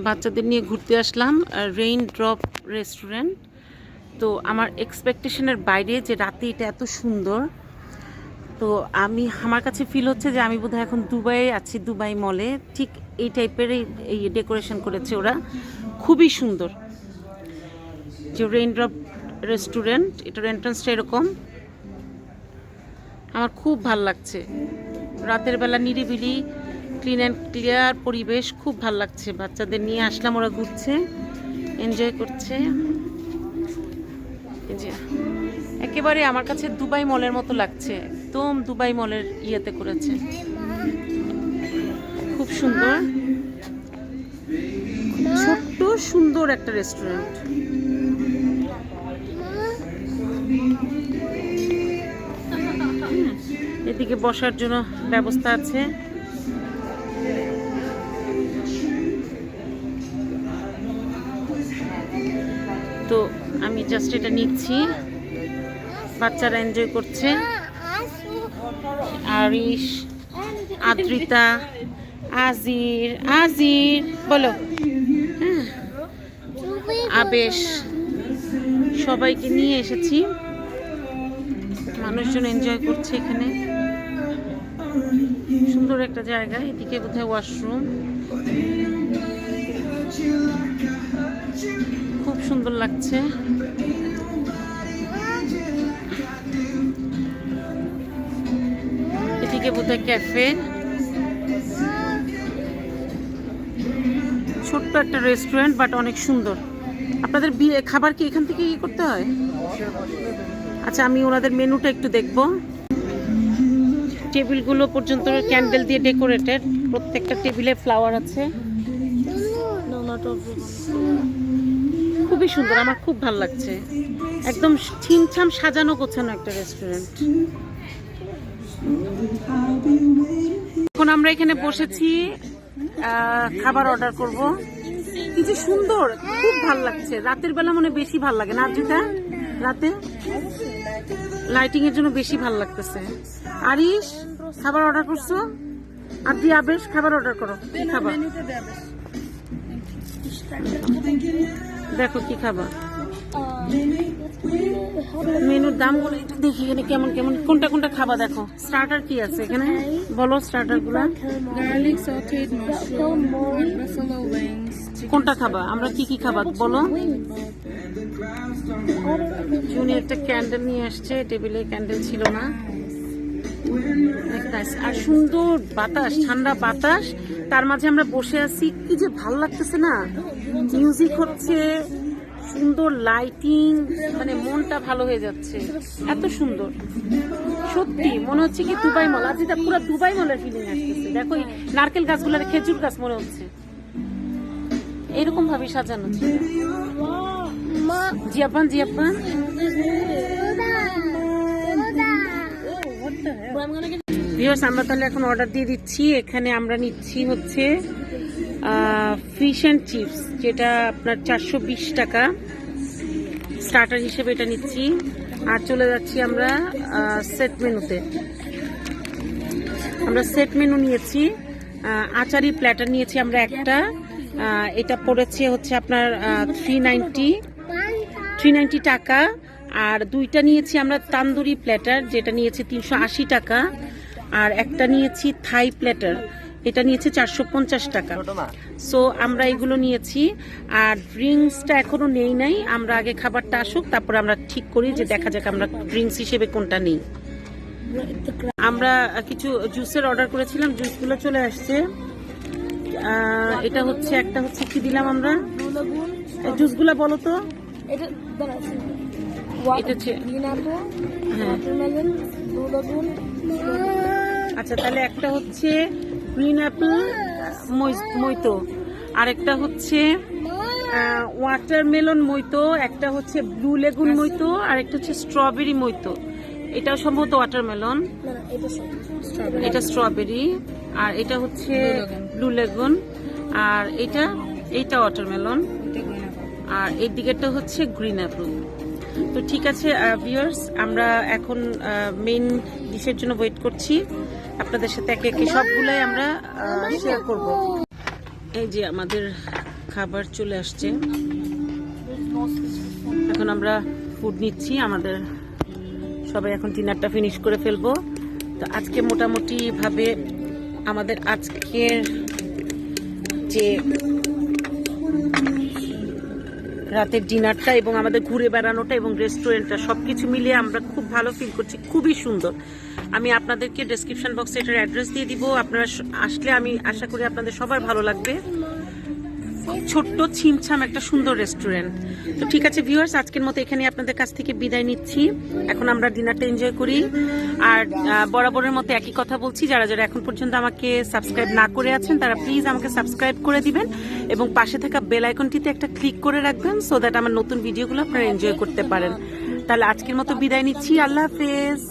বাচ্চাদের নিয়ে ঘুরতে আসলাম রেইনড্রপ রেস্টুরেন্ট। তো আমার এক্সপেকটেশনের বাইরে যে রাতে এটা এত সুন্দর, তো আমার কাছে ফিল হচ্ছে যে আমি বোধহয় এখন দুবাইয়ে আছি, দুবাই মলে। ঠিক এই টাইপের এই ডেকোরেশন করেছে ওরা, খুবই সুন্দর। যে রেইনড্রপ রেস্টুরেন্ট, এটার এন্ট্রান্সটা এরকম। আমার খুব ভাল লাগছে, রাতের বেলা নিরিবিলি ক্লিন অ্যান্ড ক্লিয়ার পরিবেশ, খুব ভাল লাগছে। বাচ্চাদের নিয়ে আসলাম, ওরা ঘুরছে, এনজয় করছে। একেবারে আমার কাছে দুবাই মলের মতো লাগছে, একদম দুবাই মলের ইয়েতে করেছে, খুব সুন্দর, ছোট্ট সুন্দর একটা রেস্টুরেন্ট। এদিকে বসার জন্য ব্যবস্থা আছে। তো আমি জাস্ট এটা নিচ্ছি, বাচ্চারা এনজয় করছে। আরিশ, আদ্রিতা, আজির, আজির বলো, আবেশ, সবাইকে নিয়ে এসেছি। মানুষজন এনজয় করছে এখানে, সুন্দর একটা জায়গা। এদিকে কোথায় ওয়াশরুম, খুব সুন্দর লাগছে। এদিকে বোধহয় ক্যাফে, ছোট্ট একটা রেস্টুরেন্ট, বাট অনেক সুন্দর। আপনাদের খাবার কি এখান থেকে ইয়ে করতে হয়? আচ্ছা, আমি ওনাদের মেনুটা একটু দেখবো। টেবিলগুলো পর্যন্ত ক্যান্ডেল দিয়ে ডেকোরেটেড, প্রত্যেকটা টেবিলে ফ্লাওয়ার আছে, খুবই সুন্দর। আমার খুব ভালো লাগছে, একদম ছিমছাম সাজানো গোছানো একটা রেস্টুরেন্ট। এখন আমরা এখানে বসেছি, খাবার অর্ডার করব। কি যে সুন্দর, খুব ভালো লাগছে। রাতের বেলা মনে বেশি ভালো লাগে না যেটা, রাতে লাইটিং এর জন্য বেশি ভালো লাগতেছে। আরিশ, খাবার অর্ডার করছো? আর দি আবেশ, খাবার অর্ডার করো। কি খাবার দেখো, কি খাবার? মেনুর দাম গুলো একটু দেখি এখানে কেমন কেমন, কোনটা কোনটা খাবার দেখো। স্টার্টার কি আছে এখানে বলো, স্টার্টার গুলা কোনটা খাবা? আমরা কি কি খাবার বলো। জুনি একটা ক্যান্ডেল নিয়ে আসছে, টেবিলে ক্যান্ডেল ছিল না। আর সুন্দর বাতাস, ঠান্ডা বাতাস, তার মাঝে আমরা বসে আছি, কি যে ভালো লাগতেছে না। মিউজিক হচ্ছে, সুন্দর লাইটিং, মানে মনটা ভালো হয়ে যাচ্ছে, এত সুন্দর। সত্যি মনে হচ্ছে কি দুবাই মল, আজ এটা পুরো দুবাই মলের ফিলিং আসতেছে। দেখো এই নারকেল গাছগুলোর খেজুর গাছ মনে হচ্ছে, এরকম ভাবে সাজানো ছিল। জিয়াপান, জিয়াপান, আমরা তাহলে এখন অর্ডার দিয়ে দিচ্ছি। এখানে আমরা নিচ্ছি হচ্ছে ফিশ অ্যান্ড চিপস, যেটা আপনার 420 টাকা স্টার্টার হিসেবে এটা নিচ্ছি। আর চলে যাচ্ছি আমরা সেট মেনুতে। আমরা সেট মেনু নিয়েছি, আচারি প্ল্যাটার নিয়েছি আমরা একটা, এটা পড়েছে হচ্ছে আপনার 390 টাকা। আর দুইটা নিয়েছি আমরা তান্দুরি প্ল্যাটার, যেটা নিয়েছি 380 টাকা। আর একটা নিয়েছি থাই প্ল্যাটার, এটা নিয়েছে 450 টাকা। সো আমরা এগুলো নিয়েছি। আর ড্রিঙ্কসটা এখনো নেই নাই, আমরা আগে খাবারটা আসুক, তারপর আমরা ঠিক করি যে দেখা যাক আমরা ড্রিঙ্কস হিসেবে কোনটা নেই। আমরা কিছু জুসের অর্ডার করেছিলাম, জুসগুলো চলে আসছে। এটা হচ্ছে, একটা হচ্ছে কি দিলাম আমরা, জুসগুলো বলো তো। এটা হচ্ছে, আচ্ছা তাহলে একটা হচ্ছে গ্রিন অ্যাপেল মইতো, আরেকটা হচ্ছে ওয়াটারমেলন মইতো, একটা হচ্ছে ব্লু লেগুন মইতো, আর একটা হচ্ছে স্ট্রবেরি মইতো। এটাও সম্ভবত ওয়াটারমেলন, এটা স্ট্রবেরি, আর এটা হচ্ছে ব্লু লেগুন, আর এইটা ওয়াটারমেলন, আর এই দিকেরটা হচ্ছে গ্রিন অ্যাপেল। তো ঠিক আছে ভিউয়ার্স, আমরা এখন মেইন ডিশের জন্য ওয়েট করছি। আপনাদের সাথে একে একে সবগুলাই আমরা শেয়ার করব। এই যে আমাদের খাবার চলে আসছে। এখন আমরা ফুড নিচ্ছি, আমাদের সবাই এখন ডিনারটা ফিনিশ করে ফেলবো। তো আজকে মোটামুটি ভাবে আমাদের আজকের যে রাতের ডিনারটা এবং আমাদের ঘুরে বেড়ানোটা এবং রেস্টুরেন্টটা সবকিছু মিলিয়ে আমরা খুব ভালো ফিল করছি, খুবই সুন্দর। আমি আপনাদেরকে ডেসক্রিপশন বক্সে এটার অ্যাড্রেস দিয়ে দিব, আপনারা আসলে আমি আশা করি আপনাদের সবার ভালো লাগবে। ছোট্ট ছিমছাম একটা সুন্দর রেস্টুরেন্ট। তো ঠিক আছে ভিউয়ার্স, আজকের মতো এখানে আপনাদের কাছ থেকে বিদায় নিচ্ছি। এখন আমরা ডিনারটা এনজয় করি। আর বরাবরের মতো একই কথা বলছি, যারা যারা এখন পর্যন্ত আমাকে সাবস্ক্রাইব না করে আছেন তারা প্লিজ আমাকে সাবস্ক্রাইব করে দিবেন এবং পাশে থাকা বেল আইকনটিতে একটা ক্লিক করে রাখবেন, সো দ্যাট আমার নতুন ভিডিওগুলো আপনারা এনজয় করতে পারেন। তাহলে আজকের মতো বিদায় নিচ্ছি, আল্লাহ হাফেজ।